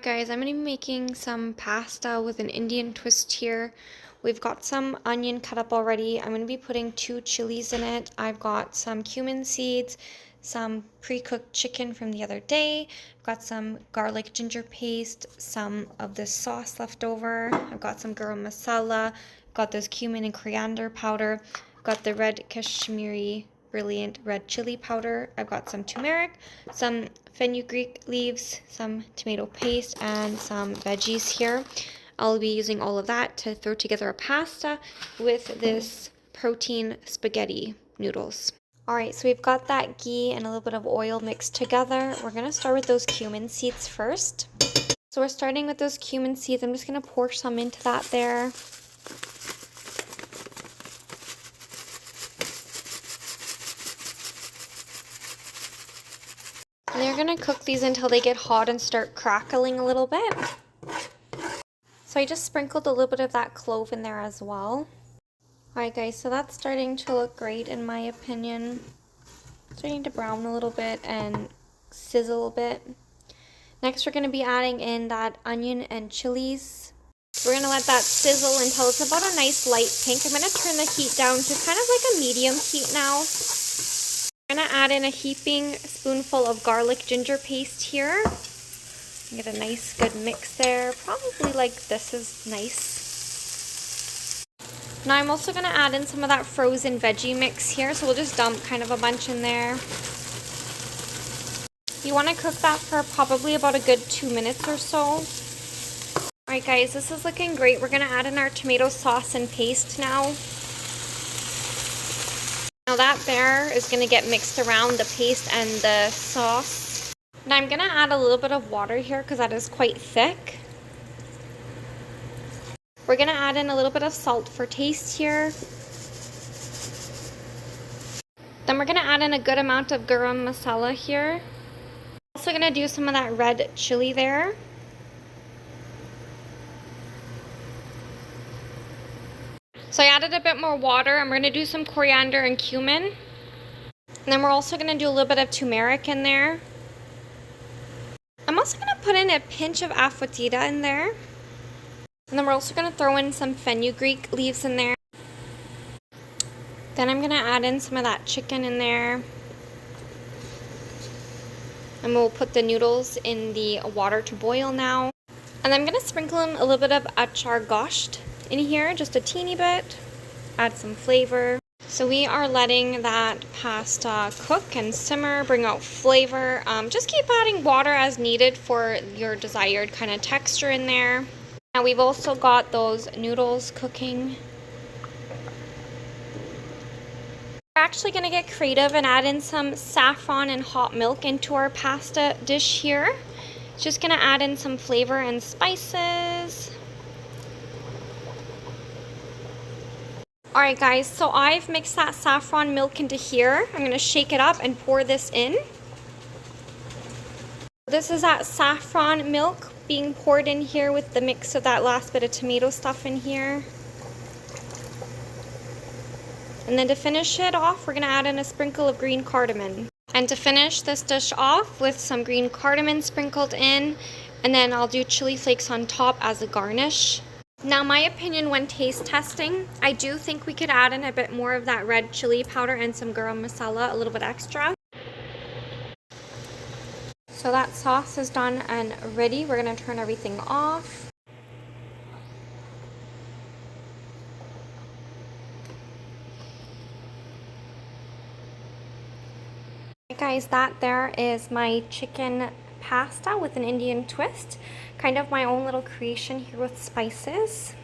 Guys, I'm going to be making some pasta with an Indian twist here. We've got some onion cut up already. I'm going to be putting 2 chilies in it. I've got some cumin seeds, some pre-cooked chicken from the other day. I've got some garlic ginger paste, some of this sauce left over. I've got some garam masala. I've got this cumin and coriander powder. I've got the red Kashmiri brilliant red chili powder. I've got some turmeric, some fenugreek leaves, some tomato paste, and some veggies here. I'll be using all of that to throw together a pasta with this protein spaghetti noodles. Alright, so we've got that ghee and a little bit of oil mixed together. We're going to start with those cumin seeds first. So we're starting with those cumin seeds. I'm just going to pour some into that there. And they're going to cook these until they get hot and start crackling a little bit. So I just sprinkled a little bit of that clove in there as well. Alright guys, so that's starting to look great in my opinion. Starting to brown a little bit and sizzle a bit. Next we're going to be adding in that onion and chilies. We're going to let that sizzle until it's about a nice light pink. I'm going to turn the heat down to kind of like a medium heat now. I'm going to add in a heaping spoonful of garlic ginger paste here. Get a nice good mix there. Probably like this is nice. Now I'm also going to add in some of that frozen veggie mix here. So we'll just dump kind of a bunch in there. You want to cook that for probably about a good 2 minutes or so. Alright guys, this is looking great. We're going to add in our tomato sauce and paste now. Now that there is going to get mixed around the paste and the sauce. Now I'm going to add a little bit of water here because that is quite thick. We're going to add in a little bit of salt for taste here. Then we're going to add in a good amount of garam masala here. Also going to do some of that red chili there. So I added a bit more water, and we're going to do some coriander and cumin. And then we're also going to do a little bit of turmeric in there. I'm also going to put in a pinch of aphrodita in there. And then we're also going to throw in some fenugreek leaves in there. Then I'm going to add in some of that chicken in there. And we'll put the noodles in the water to boil now. And I'm going to sprinkle in a little bit of achar gosht in here, just a teeny bit. Add some flavor. So we are letting that pasta cook and simmer, bring out flavor. Just keep adding water as needed for your desired kind of texture in there. Now we've also got those noodles cooking. We're actually going to get creative and add in some saffron and hot milk into our pasta dish here. Just going to add in some flavor and spices. Alright guys, so I've mixed that saffron milk into here. I'm going to shake it up and pour this in. This is that saffron milk being poured in here with the mix of that last bit of tomato stuff in here. And then to finish it off, we're going to add in a sprinkle of green cardamom. And to finish this dish off with some green cardamom sprinkled in, and then I'll do chili flakes on top as a garnish. Now my opinion when taste testing, I do think we could add in a bit more of that red chili powder and some garam masala, a little bit extra. So that sauce is done and ready. We're going to turn everything off. Hey guys, that there is my chicken pasta with an Indian twist. Kind of my own little creation here with spices.